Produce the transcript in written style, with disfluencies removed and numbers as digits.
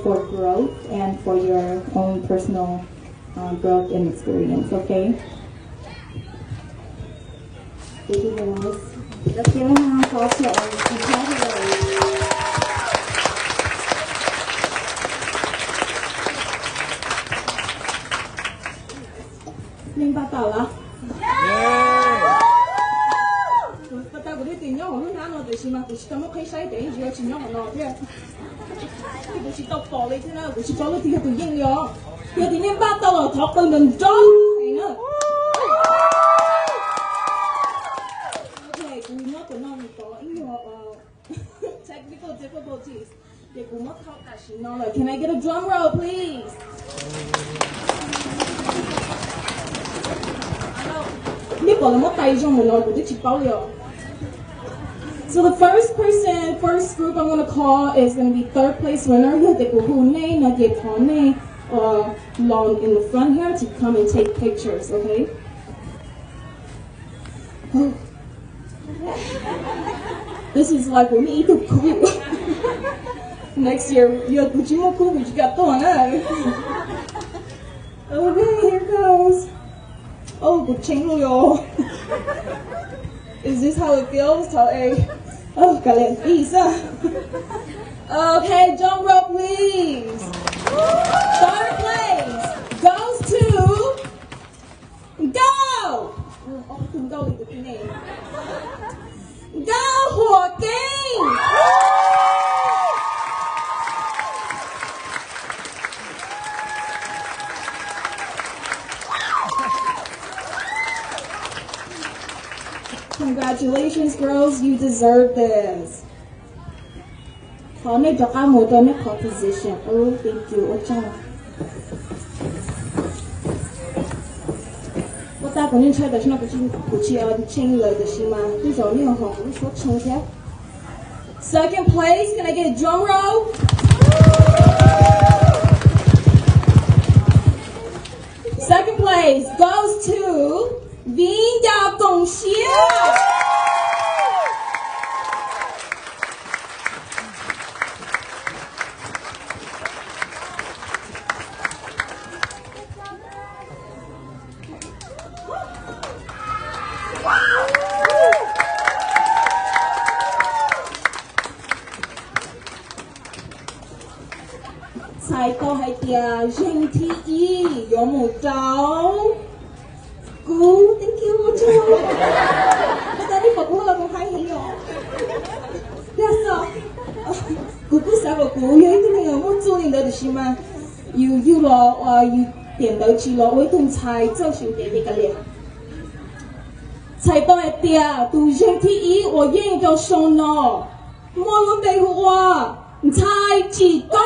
for growth and for your own personal growth and experience, okay? Thank you guys. Let's give a round of applause to our competitors. 明白到了。不但嗰啲電影我都啱我哋先嘛，就是咁樣開晒電影住個錢咗我攞嘅，佢就是讀課你先啦，佢是講到啲喺度應用，佢哋明白到了，學到能裝係啦。OK， 估我個腦唔到，因為我technical difficulties， 亦估我靠大錢攞啦。Can I get a drum roll, please? So the first group I'm going to call is going to be third place winner. Long in the front here to come and take pictures, okay? This is like when we eat the cool. Next year, you got going on. Okay, here goes. Oh, good chingo. Is this how it feels? Oh, got visa. Okay, drum roll, please. Third place goes to Go. Go, Joaquin. Congratulations, girls. You deserve this. Position. Oh, thank you. Second place, can I get a drum roll? Second place goes to Vinda Gongxia. Sai câu hai tia Jing Ti Yi có một cháu cú thank you cháu bây giờ đi phục vụ là một hai hiểu yes so cú sao mà cú vậy thì mình muốn做你的是吗有了有点到去了我同菜做兄弟的个脸菜到一点都Jing Ti Yi我愿叫上了莫论被我菜几高